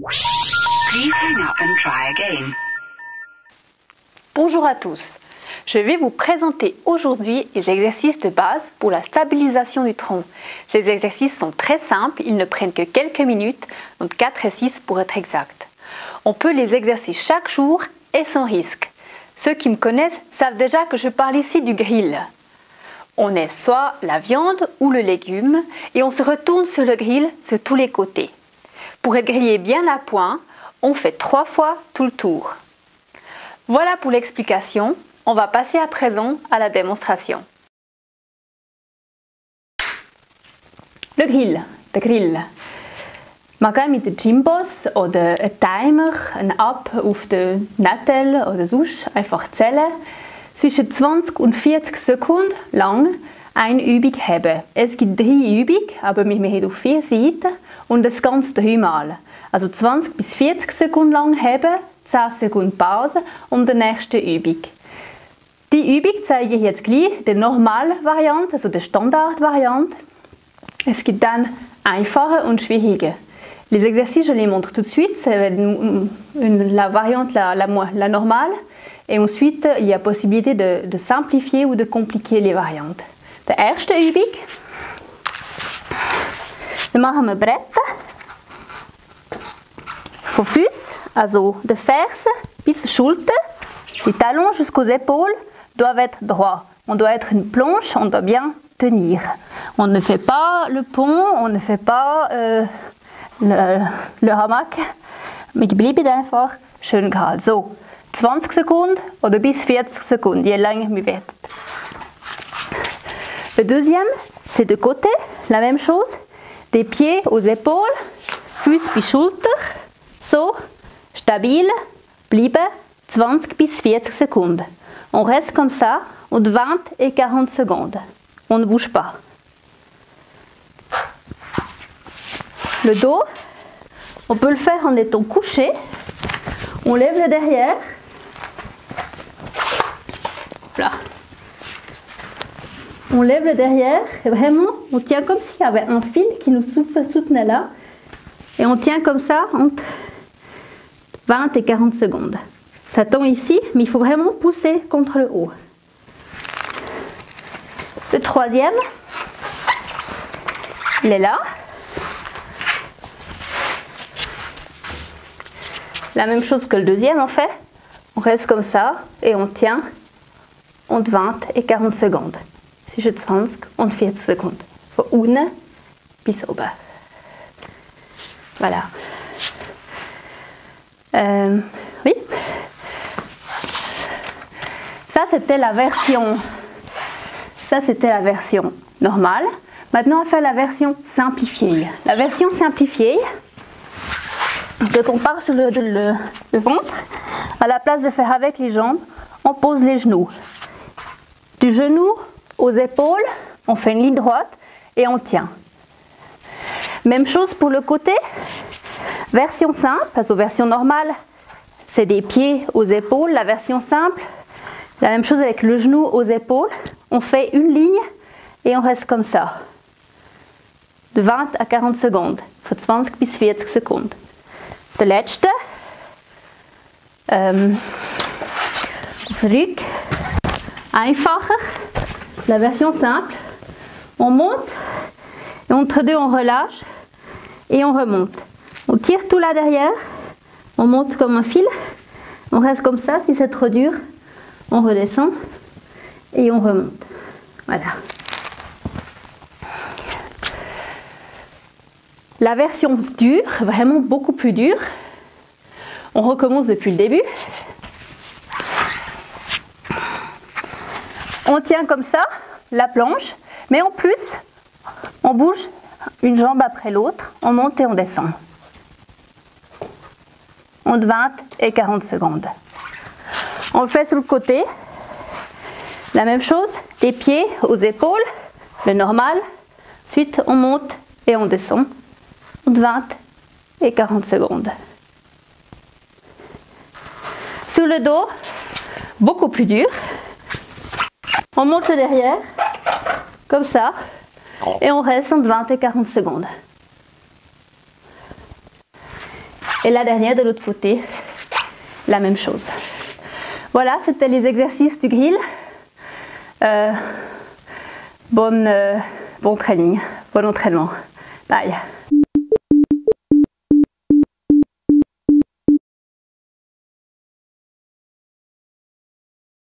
Please hang up and try again. Bonjour à tous, je vais vous présenter aujourd'hui les exercices de base pour la stabilisation du tronc. Ces exercices sont très simples, ils ne prennent que quelques minutes, donc 4 et 6 pour être exact. On peut les exercer chaque jour et sans risque. Ceux qui me connaissent savent déjà que je parle ici du grill. On est soit la viande ou le légume et on se retourne sur le grill sur tous les côtés. Pour être grillé bien à point, on fait 3 fois tout le tour. Voilà pour l'explication, on va passer à présent à la démonstration. Le grill, der Grill. Man kann mit dem Gymbos oder einem Timer eine App auf der Nettel oder sonst einfach zählen. Zwischen 20 und 40 Sekunden lang eine Übung haben. Es gibt 3 Übungen, aber wir haben auf 4 Seiten und das Ganze 3 Mal. Also 20 bis 40 Sekunden lang haben, 10 Sekunden Pause und die nächste Übung. Die Übung zeige ich jetzt gleich, die normale Variante, also die Standardvariante. Es gibt dann einfache und schwierige. Les exercices, je les montre tout de suite, c'est la variante la normale. Et ensuite, il y a possibilité de simplifier ou de compliquer les variantes. Die erste Übung. Dann machen wir Bretter. Vom Fuß, also de Ferse bis Schulter. Les talons jusqu'aux épaules doivent être droits. On doit être une planche, on doit bien tenir. On ne fait pas le pont, on ne fait pas le hamac. Wir bleiben einfach schön gerade. So. 20 Sekunden oder bis 40 Sekunden, je länger wir werden. Le deuxième, c'est de côté, la même chose. Des pieds aux épaules, Füße bis Schulter, so, stabil, bleiben, 20 bis 40 Sekunden. On reste comme ça, entre 20 et 40 secondes. On ne bouge pas. Le dos, on peut le faire en étant couché. On lève le derrière. Là. On lève le derrière et vraiment on tient comme s'il y avait un fil qui nous soutenait là. Et on tient comme ça entre 20 et 40 secondes. Ça tend ici, mais il faut vraiment pousser contre le haut. Le troisième, il est là. La même chose que le deuxième en fait. On reste comme ça et on tient entre 20 et 40 secondes. Zwischen 20 und 40 Sekunden. Von unten bis oben. Voilà. Oui. Ça c'était la version normale. Maintenant on fait la version simplifiée. La version simplifiée, quand on part sur le ventre, à la place de faire avec les jambes, on pose les genoux. Du genou aux épaules, on fait une ligne droite et on tient. Même chose pour le côté. Version simple, parce que version normale, c'est des pieds aux épaules. La version simple, la même chose avec le genou aux épaules. On fait une ligne et on reste comme ça. De 20 à 40 secondes. Von 20 bis 40 Sekunden. Der letzte. Zurück. Einfacher. La version simple. On monte. Et entre deux, on relâche. Et on remonte. On tire tout là derrière. On monte comme un fil. On reste comme ça. Si c'est trop dur, on redescend. Et on remonte. Voilà. La version dure, vraiment beaucoup plus dure. On recommence depuis le début. On tient comme ça la planche, mais en plus, on bouge une jambe après l'autre, on monte et on descend. Entre 20 et 40 secondes. On le fait sur le côté. La même chose, des pieds aux épaules, le normal. Ensuite, on monte et on descend. Entre 20 et 40 secondes. Sur le dos, beaucoup plus dur. On monte le derrière, comme ça, et on reste entre 20 et 40 secondes. Et la dernière de l'autre côté, la même chose. Voilà, c'était les exercices du grill. Bon training, bon entraînement. Bye.